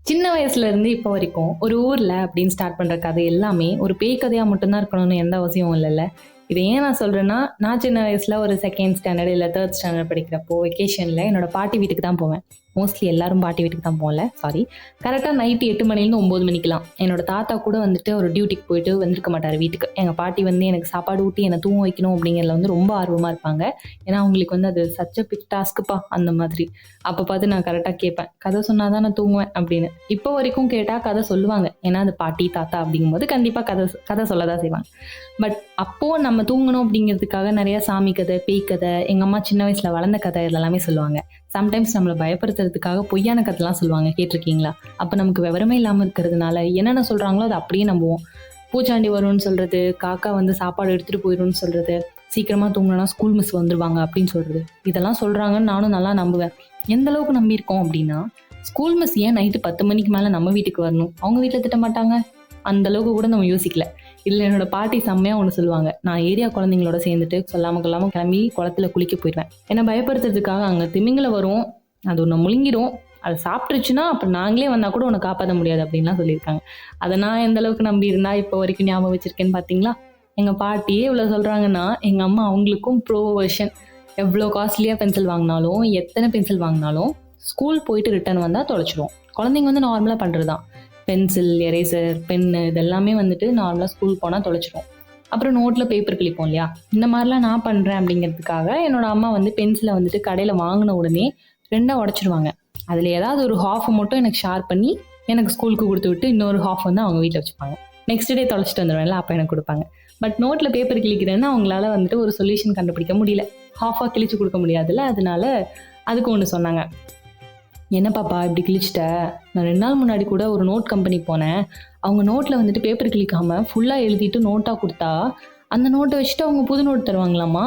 சின்ன வயசுல இருந்து இப்போ வரைக்கும் ஒரு ஊர்ல அப்படின்னு ஸ்டார்ட் பண்ற கதை எல்லாமே ஒரு பேய் கதையா மட்டும்தான் இருக்கணும்னு எந்த அவசியமும் இல்லைல்ல. இதை ஏன் நான் சொல்றேன்னா, நான் சின்ன வயசுல ஒரு செகண்ட் ஸ்டாண்டர்ட் இல்ல தேர்ட் ஸ்டாண்டர்ட் படிக்கிறப்போ வெக்கேஷன்ல என்னோட பாட்டி வீட்டுக்கு தான் போவேன். மோஸ்ட்லி எல்லாரும் பாட்டி வீட்டுக்கு தான் போகல, சாரி. கரெக்டாக நைட்டு 8 மணிலேருந்து 9 மணிக்கெலாம் என்னோட தாத்தா கூட வந்துட்டு ஒரு டியூட்டிக்கு போயிட்டு வந்திருக்க மாட்டார் வீட்டுக்கு. எங்கள் பாட்டி வந்து எனக்கு சாப்பாடு ஊட்டி என்னை தூங்க வைக்கணும் அப்படிங்கிறதுல வந்து ரொம்ப ஆர்வமாக இருப்பாங்க. ஏன்னா அவங்களுக்கு வந்து அது சச்ச பிக் டாஸ்க்குப்பா அந்த மாதிரி. அப்போ பார்த்து நான் கரெக்டாக கேட்பேன், கதை சொன்னால் தான் நான் தூங்குவேன் அப்படின்னு. இப்போ வரைக்கும் கேட்டால் கதை சொல்லுவாங்க. ஏன்னா அது பாட்டி தாத்தா அப்படிங்கும்போது கண்டிப்பாக கதை கதை சொல்ல தான் செய்வாங்க. பட் அப்போது நம்ம தூங்கணும் அப்படிங்கிறதுக்காக நிறைய சாமி கதை, பேய் கதை, எங்கள் அம்மா சின்ன வயசில் வளர்ந்த கதை இதெல்லாமே சொல்லுவாங்க. சம்டைம்ஸ் நம்மளை பயப்படுத்துறதுக்காக பொய்யான கதைலாம் சொல்லுவாங்க, கேட்டிருக்கீங்களா? அப்போ நமக்கு விவரமே இல்லாமல் இருக்கிறதுனால என்னென்ன சொல்கிறாங்களோ அதை அப்படியே நம்புவோம். பூச்சாண்டி வரும்னு சொல்கிறது, காக்கா வந்து சாப்பாடு எடுத்துகிட்டு போயிடும்னு சொல்கிறது, சீக்கிரமாக தூங்கினா ஸ்கூல் மிஸ் வந்துடுவாங்க அப்படின்னு சொல்கிறது, இதெல்லாம் சொல்கிறாங்கன்னு நானும் நல்லா நம்புவேன். எந்த அளவுக்கு நம்பியிருக்கோம் அப்படின்னா, ஸ்கூல் மிஸ் ஏன் நைட்டு 10 மணிக்கு மேலே நம்ம வீட்டுக்கு வரணும், அவங்க வீட்டில் திட்ட மாட்டாங்க, அந்த அளவுக்கு கூட நம்ம யோசிக்கல. இதில் என்னோட பாட்டி செம்மையாக ஒன்று சொல்லுவாங்க, நான் ஏரியா குழந்தைங்களோட சேர்ந்துட்டு சொல்லாமல் கொள்ளாமல் கிளம்பி குளத்துல குளிக்க போயிடுவேன். என்னை பயப்படுத்துறதுக்காக அங்கே திமிங்கல வரும், அது ஒன்று முழுங்கிடும், அதை சாப்பிட்டுருச்சுன்னா அப்புறம் நாங்களே வந்தால் கூட உன்னை காப்பாற்ற முடியாது அப்படின்லாம் சொல்லியிருக்காங்க. அதை நான் எந்த அளவுக்கு நம்பி இருந்தா இப்போ வரைக்கும் ஞாபகம் வச்சிருக்கேன்னு பார்த்தீங்களா? எங்கள் பாட்டியே இவ்வளோ சொல்கிறாங்கன்னா, எங்கள் அம்மா அவங்களுக்கும் ப்ரோ வெர்ஷன். எவ்வளோ காஸ்ட்லியாக பென்சில் வாங்கினாலும், எத்தனை பென்சில் வாங்கினாலும் ஸ்கூல் போயிட்டு ரிட்டர்ன் வந்தால் தொலைச்சிடுவோம். குழந்தைங்க வந்து நார்மலாக பண்ணுறது தான். பென்சில், எரேசர், பென்னு இதெல்லாமே வந்துட்டு நார்மலாக ஸ்கூல் போனால் தொலைச்சிடும். அப்புறம் நோட்டில் பேப்பர் கிளிப்போம் இல்லையா, இந்த மாதிரிலாம் நான் பண்ணுறேன் அப்படிங்கிறதுக்காக என்னோட அம்மா வந்து பென்சிலை வந்துட்டு கடையில் வாங்கின உடனே 2ஆக உடச்சிடுவாங்க. அதில் ஏதாவது ஒரு ஹாஃப் மட்டும் எனக்கு ஷேர் பண்ணி எனக்கு ஸ்கூலுக்கு கொடுத்து விட்டு இன்னொரு ஹாஃப் வந்து அவங்க வீட்டில் வச்சுப்பாங்க. நெக்ஸ்ட் டே தொலைச்சிட்டு வந்துடுவேன்ல, அப்போ எனக்கு கொடுப்பாங்க. பட் நோட்டில் பேப்பர் கிழிக்கிறேன்னு அவங்களால வந்துட்டு ஒரு சொல்யூஷன் கண்டுபிடிக்க முடியல. ஹாஃபாக கிழிச்சு கொடுக்க முடியாதுல்ல, அதனால அதுக்கு ஒன்று சொன்னாங்க. என்ன பாப்பா இப்படி கிழிச்சிட்ட, நான் 2 நாள் முன்னாடி கூட ஒரு நோட் கம்பெனி போனேன், அவங்க நோட்டில் வந்துட்டு பேப்பர் கிழிக்காமல் ஃபுல்லாக எழுதிட்டு நோட்டாக கொடுத்தா அந்த நோட்டை வச்சுட்டு அவங்க புது நோட் தருவாங்களாமா.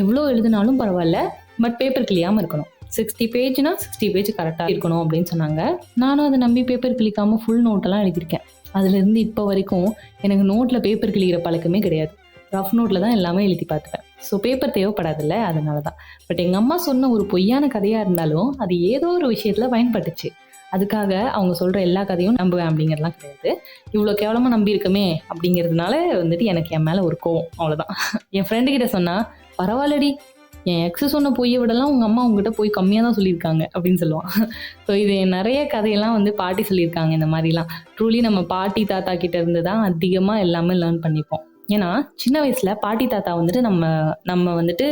எவ்வளோ எழுதினாலும் பரவாயில்ல, பட் பேப்பர் கிழியாமல் இருக்கணும். 60 பேஜ்னா 60 பேஜ் கரெக்டாக இருக்கணும் அப்படின்னு சொன்னாங்க. நானும் அதை நம்பி பேப்பர் கிழிக்காமல் ஃபுல் நோட்டெல்லாம் எழுதியிருக்கேன். அதுலேருந்து இப்போ வரைக்கும் எனக்கு நோட்டில் பேப்பர் கிழிக்கிற பழக்கமே கிடையாது. ரஃப் நோட்டில் தான் எல்லாமே எழுதி பார்த்துப்பேன். ஸோ பேப்பர் தேவைப்படாதுல்ல, அதனால தான். பட் எங்கள் அம்மா சொன்ன ஒரு பொய்யான கதையாக இருந்தாலும் அது ஏதோ ஒரு விஷயத்தில் பயன்பட்டுச்சு. அதுக்காக அவங்க சொல்கிற எல்லா கதையும் நம்புவேன் அப்படிங்கிறதுலாம் கிடையாது. இவ்வளோ கேவலமாக நம்பியிருக்கமே அப்படிங்கிறதுனால வந்துட்டு எனக்கு என் மேலே ஒரு கோவம், அவ்வளோதான். என் ஃப்ரெண்டுக்கிட்ட சொன்னால், பரவாயில்லடி, என் எக்ஸு சொன்ன பொய்யை விடலாம் உங்கள் அம்மா உங்ககிட்ட போய் கம்மியாக தான் சொல்லியிருக்காங்க அப்படின்னு சொல்லுவான். ஸோ இது நிறைய கதையெல்லாம் வந்து பாட்டி சொல்லியிருக்காங்க. இந்த மாதிரிலாம் ட்ரூலி நம்ம பாட்டி தாத்தா கிட்ட இருந்து தான் அதிகமாக எல்லாமே லேர்ன் பண்ணிப்போம். ஏன்னா சின்ன வயசில் பாட்டி தாத்தா வந்துட்டு நம்ம வந்துட்டு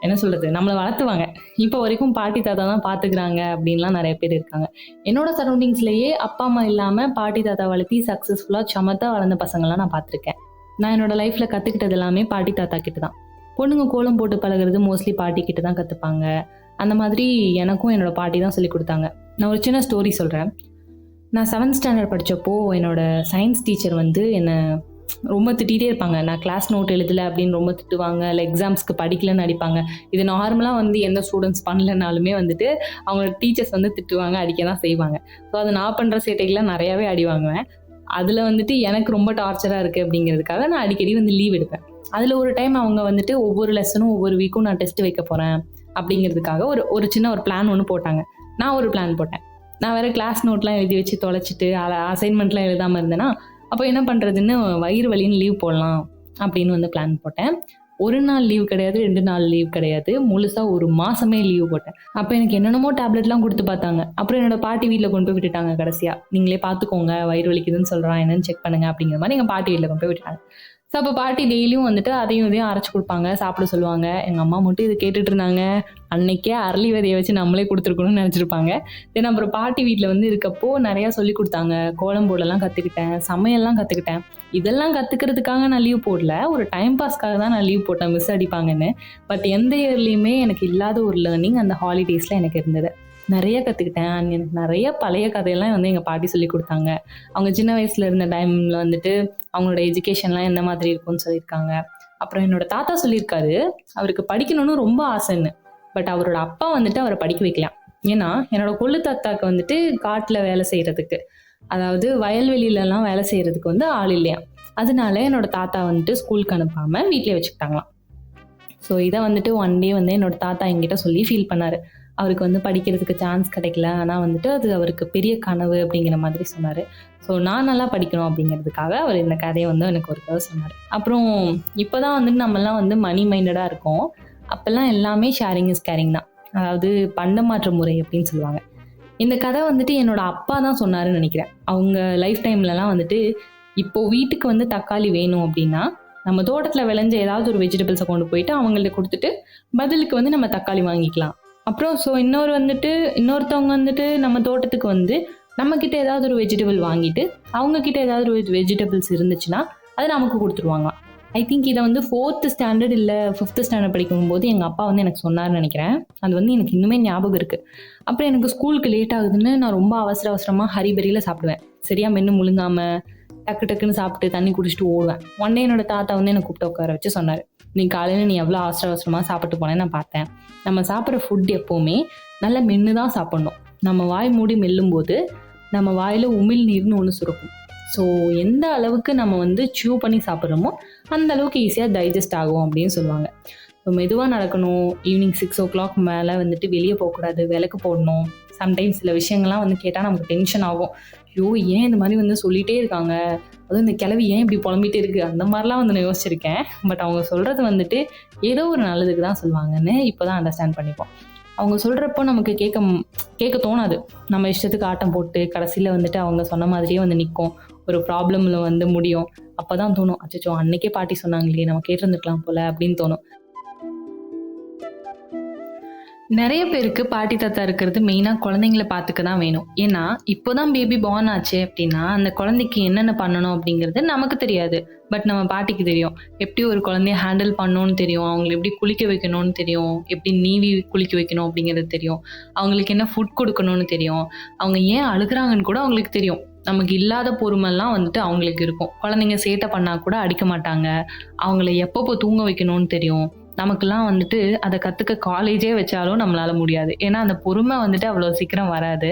என்ன சொல்கிறது, நம்மளை வளர்த்துவாங்க. இப்போ வரைக்கும் பாட்டி தாத்தா தான் பார்த்துக்கிறாங்க அப்படின்லாம் நிறைய பேர் இருக்காங்க. என்னோட சரௌண்டிங்ஸ்லேயே அப்பா அம்மா இல்லாமல் பாட்டி தாத்தா வளர்த்தி சக்ஸஸ்ஃபுல்லாக சமத்தாக வளர்ந்த பசங்கள்லாம் நான் பார்த்துருக்கேன். நான் என்னோட லைஃப்பில் கற்றுக்கிட்டது எல்லாமே பாட்டி தாத்தா கிட்ட தான். பொண்ணுங்க கோலம் போட்டு பழகிறது மோஸ்ட்லி பாட்டி கிட்ட தான் கற்றுப்பாங்க. அந்த மாதிரி எனக்கும் என்னோட பாட்டி தான் சொல்லி கொடுத்தாங்க. நான் ஒரு சின்ன ஸ்டோரி சொல்கிறேன். நான் 7th ஸ்டாண்டர்ட் படித்தப்போ என்னோட சயின்ஸ் டீச்சர் வந்து என்னை ரொம்ப திட்டிகிட்டே இருப்பாங்க. நான் கிளாஸ் நோட் எழுதலை அப்படின்னு ரொம்ப திட்டுவாங்க, இல்லை எக்ஸாம்ஸ்க்கு படிக்கலன்னு அடிப்பாங்க. இது நார்மலாக வந்து எந்த ஸ்டூடெண்ட்ஸ் பண்ணலனாலுமே வந்துட்டு அவங்களோட டீச்சர்ஸ் வந்து திட்டுவாங்க, அடிக்க தான் செய்வாங்க. ஸோ அது நான் பண்ணுற சேட்டைகள்லாம் நிறையாவே அடி வாங்குவேன். அதில் வந்துட்டு எனக்கு ரொம்ப டார்ச்சராக இருக்குது அப்படிங்கிறதுக்காக நான் அடிக்கடி வந்து லீவ் எடுப்பேன். அதில் ஒரு டைம் அவங்க வந்துட்டு ஒவ்வொரு லெசனும் ஒவ்வொரு வீக்கும் நான் டெஸ்ட் வைக்க போகிறேன் அப்படிங்கிறதுக்காக ஒரு சின்ன ஒரு பிளான் ஒன்று போட்டாங்க. நான் ஒரு பிளான் போட்டேன். நான் வேறு கிளாஸ் நோட்லாம் எழுதி வச்சு தொலைச்சிட்டு அசைன்மெண்ட்லாம் எழுதாமல் இருந்தேன்னா அப்போ என்ன பண்ணுறதுன்னு வயிறு வலின்னு லீவ் போடலாம் அப்படின்னு வந்து பிளான் போட்டேன். 1 நாள் லீவ் கிடையாது, 2 நாள் லீவ் கிடையாது, முழுசாக 1 மாதமே லீவ் போட்டேன். அப்போ எனக்கு என்னென்னமோ டேப்லெட்லாம் கொடுத்து பார்த்தாங்க. அப்புறம் என்னோட பாட்டி வீட்டில் கொண்டு போய் விட்டுட்டாங்க. கடைசியாக நீங்களே பார்த்துக்கோங்க, வயிறு வலிக்குதுன்னு சொல்கிறான், என்னன்னு செக் பண்ணுங்க அப்படிங்கிற மாதிரி எங்கள் பாட்டி வீட்டில் கொண்டு போய் விட்டாங்க. ஸோ அப்போ பாட்டி டெய்லியும் வந்துட்டு அதையும் இதையும் அரைச்சி கொடுப்பாங்க, சாப்பிட சொல்லுவாங்க. எங்கள் அம்மா மட்டும் இது கேட்டுட்டு இருந்தாங்க. அன்னைக்கே அரளி விதையை வச்சு நம்மளே கொடுத்துருக்கணும்னு நினச்சிருப்பாங்க. தென் அப்புறம் பாட்டி வீட்டில் வந்து இருக்கப்போ நிறையா சொல்லி கொடுத்தாங்க. கோலம் போடலாம் கற்றுக்கிட்டேன், சமையல்லாம் கற்றுக்கிட்டேன். இதெல்லாம் கற்றுக்கிறதுக்காக நான் லீவ் போடல, ஒரு டைம் பாஸ்க்காக தான் நான் லீவ் போட்டேன், மிஸ் அடிப்பாங்கன்னு. பட் எந்த இயர்லேயுமே எனக்கு இல்லாத ஒரு லேர்னிங் அந்த ஹாலிடேஸில் எனக்கு இருந்தது. நிறைய கற்றுக்கிட்டேன். எனக்கு நிறைய பழைய கதையெல்லாம் வந்து எங்கள் பாட்டி சொல்லி கொடுத்தாங்க. அவங்க சின்ன வயசில் இருந்த டைமில் வந்துட்டு அவங்களோட எஜுகேஷன்லாம் எந்த மாதிரி இருக்கும்னு சொல்லியிருக்காங்க. அப்புறம் என்னோட தாத்தா சொல்லியிருக்காரு, அவருக்கு படிக்கணும்னு ரொம்ப ஆசைன்னு. பட் அவரோட அப்பா வந்துட்டு அவரை படிக்க வைக்கலாம். ஏன்னா என்னோட கொள்ளு தாத்தாக்கு வந்துட்டு காட்டில் வேலை செய்கிறதுக்கு, அதாவது வயல்வெளியிலலாம் வேலை செய்கிறதுக்கு வந்து ஆள் இல்லையா. அதனால என்னோட தாத்தா வந்துட்டு ஸ்கூலுக்கு அனுப்பாமல் வீட்டிலே வச்சுக்கிட்டாங்களாம். ஸோ இதை வந்துட்டு ஒன் டே வந்து என்னோட தாத்தா என்கிட்ட சொல்லி ஃபீல் பண்ணார். அவருக்கு வந்து படிக்கிறதுக்கு சான்ஸ் கிடைக்கல. ஆனால் வந்துட்டு அது அவருக்கு பெரிய கனவு அப்படிங்கிற மாதிரி சொன்னார். ஸோ நான் நல்லா படிக்கணும் அப்படிங்கிறதுக்காக அவர் இந்த கதையை வந்து எனக்கு ஒரு கதை சொன்னார். அப்புறம் இப்போ தான் வந்துட்டு நம்மலாம் வந்து மணி மைண்டடாக இருக்கோம். அப்போல்லாம் எல்லாமே ஷேரிங் இஸ் கேரிங் தான். அதாவது பண்டமாற்று முறை அப்படின்னு சொல்லுவாங்க. இந்த கதை வந்துட்டு என்னோட அப்பா தான் சொன்னாருன்னு நினைக்கிறேன். அவங்க லைஃப் டைம்லலாம் வந்துட்டு இப்போ வீட்டுக்கு வந்து தக்காளி வேணும் அப்படின்னா நம்ம தோட்டத்தில் விளைஞ்ச ஏதாவது ஒரு வெஜிடபிள்ஸை கொண்டு போயிட்டு அவங்கள்ட்ட கொடுத்துட்டு பதிலுக்கு வந்து நம்ம தக்காளி வாங்கிக்கலாம். அப்புறம் ஸோ இன்னொருத்தவங்க வந்துட்டு நம்ம தோட்டத்துக்கு வந்து நம்மக்கிட்ட ஏதாவது ஒரு வெஜிடபிள் வாங்கிட்டு அவங்கக்கிட்ட ஏதாவது ஒரு வெஜிடபிள்ஸ் இருந்துச்சுன்னா அதை நமக்கு கொடுத்துருவாங்க. ஐ திங்க் இதை வந்து 4th ஸ்டாண்டர்ட் இல்லை 5th ஸ்டாண்டர்ட் படிக்கும்போது எங்கள் அப்பா வந்து எனக்கு சொன்னார்னு நினைக்கிறேன். அது வந்து எனக்கு இன்னுமே ஞாபகம் இருக்குது. அப்புறம் எனக்கு ஸ்கூலுக்கு லேட் ஆகுதுன்னு நான் ரொம்ப அவசரமாக ஹரிபரியில் சாப்பிடுவேன். சரியாக மென்று முழுங்காமல் டக்கு டக்குன்னு சாப்பிட்டு தண்ணி குடிச்சிட்டு ஓடுவேன். ஒன் டே என்னோட தாத்தா வந்து என்னை கூப்பிட்டு உட்கார வச்சு சொன்னார், நீ காலையில் நீ எவ்வளோ அவசரமாக சாப்பிட்டு போனேன்னு நான் பார்த்தேன். நம்ம சாப்பிட்ற ஃபுட் எப்போவுமே நல்லா மென்று தான் சாப்பிட்ணும். நம்ம வாய் மூடி மெல்லும்போது நம்ம வாயில் உமிழ் நீர்னு ஒன்று சுரக்கும். ஸோ எந்த அளவுக்கு நம்ம வந்து சூ பண்ணி சாப்பிட்றோமோ அந்த அளவுக்கு ஈஸியாக டைஜஸ்ட் ஆகும் அப்படின்னு சொல்லுவாங்க. ஸோ மெதுவாக நடக்கணும். ஈவினிங் 6 o'clock மேலே வந்துட்டு வெளியே போகக்கூடாது, விளக்கு போடணும். சம்டைம்ஸ் சில விஷயங்கள்லாம் வந்து கேட்டால் நமக்கு டென்ஷன் ஆகும். ஐயோ ஏன் இந்த மாதிரி வந்து சொல்லிகிட்டே இருக்காங்க, அதுவும் இந்த கிளவி ஏன் இப்படி புலம்பிகிட்டே இருக்குது, அந்த மாதிரிலாம் வந்து நான் யோசிச்சிருக்கேன். பட் அவங்க சொல்கிறது வந்துட்டு ஏதோ ஒரு நல்லதுக்கு தான் சொல்லுவாங்கன்னு இப்போ தான் அண்டர்ஸ்டாண்ட் பண்ணிப்போம். அவங்க சொல்கிறப்போ நமக்கு கேட்க தோணாது. நம்ம இஷ்டத்துக்கு ஆட்டம் போட்டு கடைசியில் வந்துட்டு அவங்க சொன்ன மாதிரியே வந்து நிற்கும், ஒரு ப்ராப்ளமில் வந்து முடியும். அப்போ தான் தோணும், அச்சோ அன்னைக்கே பாட்டி சொன்னாங்களே நம்ம கேட்டிருந்துக்கலாம் போல் அப்படின்னு தோணும். நிறைய பேருக்கு பாட்டி தாத்தா இருக்கிறது மெயினாக குழந்தைங்கள பார்த்துக்க தான் வேணும். ஏன்னா இப்போ தான் பேபி பார்ன் ஆச்சு அப்படின்னா அந்த குழந்தைக்கு என்னென்ன பண்ணணும் அப்படிங்கிறது நமக்கு தெரியாது. பட் நம்ம பாட்டிக்கு தெரியும். எப்படி ஒரு குழந்தைய ஹேண்டில் பண்ணணும்னு தெரியும், அவங்களை எப்படி குளிக்க வைக்கணும்னு தெரியும், எப்படி நீவி குளிக்க வைக்கணும் அப்படிங்கிறது தெரியும், அவங்களுக்கு என்ன ஃபுட் கொடுக்கணும்னு தெரியும், அவங்க ஏன் அழுகுறாங்கன்னு கூட அவங்களுக்கு தெரியும். நமக்கு இல்லாத பொறுமெல்லாம் வந்துட்டு அவங்களுக்கு இருக்கும். குழந்தைங்க சேட்டை பண்ணால் கூட அடிக்க மாட்டாங்க. அவங்கள எப்பப்போ தூங்க வைக்கணும்னு தெரியும். நமக்கெல்லாம் வந்துட்டு அதை கற்றுக்க காலேஜே வச்சாலும் நம்மளால முடியாது. ஏன்னா அந்த பொறுமை வந்துட்டு அவ்வளோ சீக்கிரம் வராது.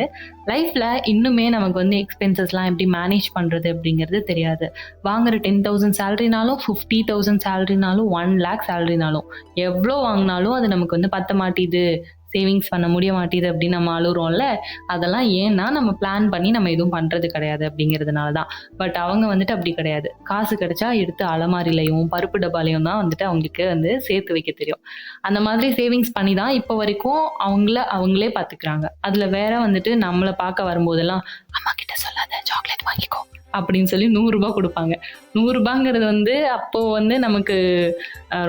லைஃப்பில் இன்னுமே நமக்கு வந்து எக்ஸ்பென்சஸ்லாம் எப்படி மேனேஜ் பண்ணுறது அப்படிங்கிறது தெரியாது. வாங்குற 10,000 சேலரினாலும் 50,000 சேலரினாலும் 1 lakh சேலரினாலும் எவ்வளோ வாங்கினாலும் அது நமக்கு வந்து பத்த மாட்டேது, சேவிங்ஸ் பண்ண முடிய மாட்டேது அப்படின்னு நம்ம அழுகுறோம்ல. அதெல்லாம் ஏன்னா நம்ம பிளான் பண்ணி நம்ம எதுவும் பண்ணுறது கிடையாது அப்படிங்கிறதுனால தான். பட் அவங்க வந்துட்டு அப்படி கிடையாது. காசு கிடைச்சா எடுத்து அலமாரிலையும் பருப்பு டப்பாலையும் தான் வந்துட்டு அவங்களுக்கு வந்து சேர்த்து வைக்க தெரியும். அந்த மாதிரி சேவிங்ஸ் பண்ணி தான் இப்போ வரைக்கும் அவங்களே பார்த்துக்கிறாங்க. அதில் வேற வந்துட்டு நம்மளை பார்க்க வரும்போதெல்லாம் அம்மா கிட்ட சொல்லாத, சாக்லேட் வாங்கிக்கோ அப்படின்னு சொல்லி 100 ரூபாய் கொடுப்பாங்க. 100 ரூபாங்கிறது வந்து அப்போ வந்து நமக்கு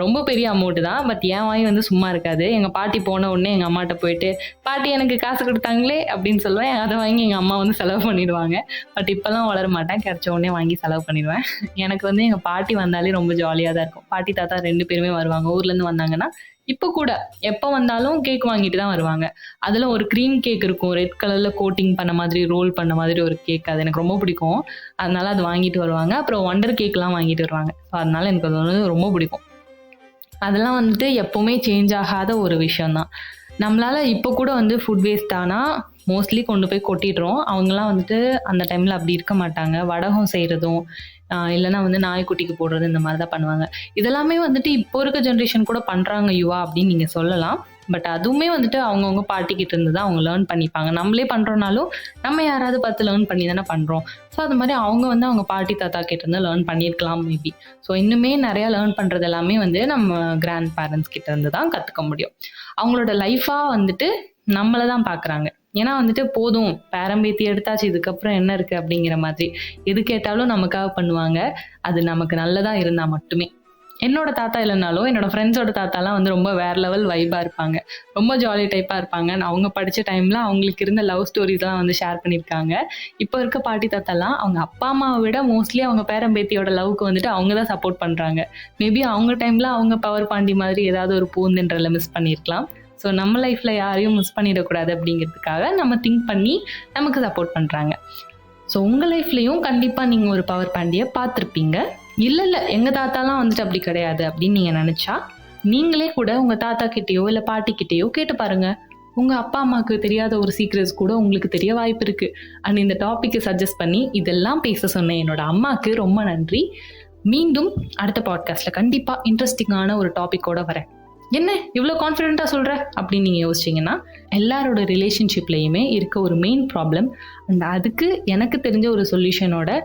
ரொம்ப பெரிய அமௌண்ட் தான். பட் என் வாய் வந்து சும்மா இருக்காது. எங்கள் பாட்டி போன உடனே எங்கள் அம்மாட்ட போயிட்டு பாட்டி எனக்கு காசு கொடுத்தாங்களே அப்படின்னு சொல்லுவேன். அதை வாங்கி எங்கள் அம்மா வந்து செலவு பண்ணிடுவாங்க. பட் இப்போல்லாம் வளர மாட்டேன், கிடைச்ச உடனே வாங்கி செலவு பண்ணிடுவேன். எனக்கு வந்து எங்கள் பாட்டி வந்தாலே ரொம்ப ஜாலியாக தான் இருக்கும். பாட்டி தாத்தா 2 பேருமே வருவாங்க. ஊர்லேருந்து வந்தாங்கன்னா இப்போ கூட எப்போ வந்தாலும் கேக் வாங்கிட்டு தான் வருவாங்க. அதில் ஒரு க்ரீம் கேக் இருக்கும், ரெட் கலரில் கோட்டிங் பண்ண மாதிரி ரோல் பண்ண மாதிரி ஒரு கேக். அது எனக்கு ரொம்ப பிடிக்கும். அதனால அது வாங்கிட்டு வருவாங்க. அப்புறம் ஒண்டர் கேக்லாம் வாங்கிட்டு வருவாங்க. ஸோ அதனால எனக்கு அது வந்து ரொம்ப பிடிக்கும். அதெல்லாம் வந்துட்டு எப்போவுமே சேஞ்ச் ஆகாத ஒரு விஷயந்தான். நம்மளால் இப்போ கூட வந்து ஃபுட் வேஸ்ட் ஆனால் மோஸ்ட்லி கொண்டு போய் கொட்டிடுறோம். அவங்களாம் வந்துட்டு அந்த டைமில் அப்படி இருக்க மாட்டாங்க. வடகம் செய்கிறதும் இல்லைன்னா வந்து நாய்க்குட்டிக்கு போடுறது இந்த மாதிரி தான் பண்ணுவாங்க. இதெல்லாமே வந்துட்டு இப்போ இருக்க ஜென்ரேஷன் கூட பண்ணுறாங்க யுவா அப்படின்னு நீங்கள் சொல்லலாம். பட் அதுவுமே வந்துட்டு அவங்கவுங்க பாட்டிக்கிட்ட இருந்து தான் அவங்க லேர்ன் பண்ணிப்பாங்க. நம்மளே பண்ணுறோனாலும் நம்ம யாராவது பார்த்து லேர்ன் பண்ணி தானே பண்ணுறோம். ஸோ அது மாதிரி அவங்க வந்து அவங்க பாட்டி தாத்தா கிட்ட இருந்து லேர்ன் பண்ணியிருக்கலாம் மேபி. ஸோ இன்னுமே நிறையா லேர்ன் பண்ணுறது எல்லாமே வந்து நம்ம கிராண்ட் பேரண்ட்ஸ் கிட்ட இருந்து தான் கற்றுக்க முடியும். அவங்களோட லைஃபாக வந்துட்டு நம்மளை தான் பார்க்குறாங்க. ஏன்னா வந்துட்டு போதும் பேரம்பேத்தி எடுத்தாச்சு, இதுக்கப்புறம் என்ன இருக்குது அப்படிங்கிற மாதிரி எது கேட்டாலும் நமக்காக பண்ணுவாங்க. அது நமக்கு நல்லதாக இருந்தால் மட்டுமே. என்னோட தாத்தா இல்லைனாலும் என்னோட ஃப்ரெண்ட்ஸோட தாத்தாலாம் வந்து ரொம்ப வேறு லெவல் வைப்பாக இருப்பாங்க. ரொம்ப ஜாலி டைப்பாக இருப்பாங்க. அவங்க படித்த டைமில் அவங்களுக்கு இருந்த லவ் ஸ்டோரிஸ்லாம் வந்து ஷேர் பண்ணியிருக்காங்க. இப்போ இருக்க பாட்டி தாத்தாலாம் அவங்க அப்பா அம்மாவை விட மோஸ்ட்லி அவங்க பேரம்பேத்தியோட லவ்க்கு வந்துட்டு அவங்க தான் சப்போர்ட் பண்ணுறாங்க. மேபி அவங்க டைமில் அவங்க பவர் பாண்டி மாதிரி ஏதாவது ஒரு பூந்தென்றல மிஸ் பண்ணியிருக்கலாம். ஸோ நம்ம லைஃப்பில் யாரையும் மிஸ் பண்ணிடக்கூடாது அப்படிங்கிறதுக்காக நம்ம திங்க் பண்ணி நமக்கு சப்போர்ட் பண்ணுறாங்க. ஸோ உங்கள் லைஃப்லேயும் கண்டிப்பாக நீங்கள் ஒரு பவர் பாண்டியை பார்த்துருப்பீங்க. இல்லை எங்கள் தாத்தாலாம் வந்துட்டு அப்படி கிடையாது அப்படின்னு நீங்கள் நினச்சா நீங்களே கூட உங்கள் தாத்தா கிட்டேயோ இல்லை பாட்டிக்கிட்டேயோ கேட்டு பாருங்கள். உங்கள் அப்பா அம்மாவுக்கு தெரியாத ஒரு சீக்ரெட்ஸ் கூட உங்களுக்கு தெரிய வாய்ப்பு இருக்குது. அண்ட் இந்த டாப்பிக்கை சஜஸ்ட் பண்ணி இதெல்லாம் பேச சொன்ன என்னோட அம்மாவுக்கு ரொம்ப நன்றி. மீண்டும் அடுத்த பாட்காஸ்ட்டில் கண்டிப்பாக இன்ட்ரெஸ்டிங்கான ஒரு டாப்பிக்கோடு வரேன். என்ன இவ்வளோ கான்ஃபிடென்ட்டாக சொல்கிற அப்படின்னு நீங்கள் யோசிச்சிங்கன்னா, எல்லாரோட ரிலேஷன்ஷிப்லேயுமே இருக்க ஒரு மெயின் ப்ராப்ளம் அண்ட் அதுக்கு எனக்கு தெரிஞ்ச ஒரு சொல்யூஷனோட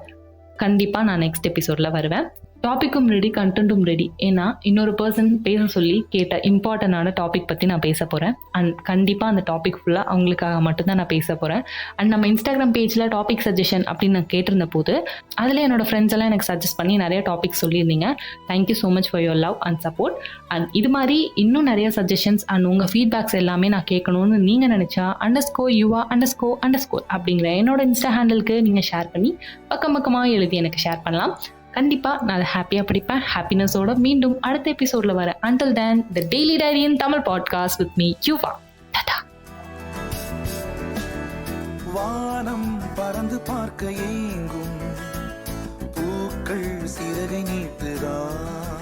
கண்டிப்பாக நான் நெக்ஸ்ட் எபிசோடில் வருவேன். டாப்பிக்கும் ரெடி, கண்டென்ட்டும் ரெடி. ஏன்னா இன்னொரு பர்சன் பேச சொல்லி கேட்ட இம்பார்ட்டண்டான டாபிக் பற்றி நான் பேச போகிறேன். அண்ட் கண்டிப்பாக அந்த டாபிக் ஃபுல்லாக அவங்களுக்காக மட்டும்தான் நான் பேச போகிறேன். அண்ட் நம்ம இன்ஸ்டாகிராம் பேஜில் டாபிக் சஜஷன் அப்படின்னு நான் கேட்டிருந்த போது அதில் என்னோடய ஃப்ரெண்ட்ஸ் எல்லாம் எனக்கு சஜஸ்ட் பண்ணி நிறைய டாபிக் சொல்லியிருந்தீங்க. Thank you so much for your love and support. And இது மாதிரி இன்னும் நிறைய சஜஷன்ஸ் அண்ட் உங்கள் ஃபீட்பேக்ஸ் எல்லாமே நான் கேட்கணும்னு நீங்கள் நினச்சா _UA___ அப்படிங்கிற என்னோட இன்ஸ்டா ஹேண்டலுக்கு நீங்கள் ஷேர் பண்ணி பக்கமாக எழுதி எனக்கு ஷேர் பண்ணலாம். கண்டிப்பாக நான் அதை ஹாப்பியாக படிப்பேன். ஹாப்பினஸோட மீண்டும் அடுத்த எபிசோடில் வரேன். Until then, the daily diary in Tamil podcast with me Yuva. டாடா. வானம் பறந்து பார்க்க ஏங்கும் பூக்கள் சிறகை நீட்டுதான்.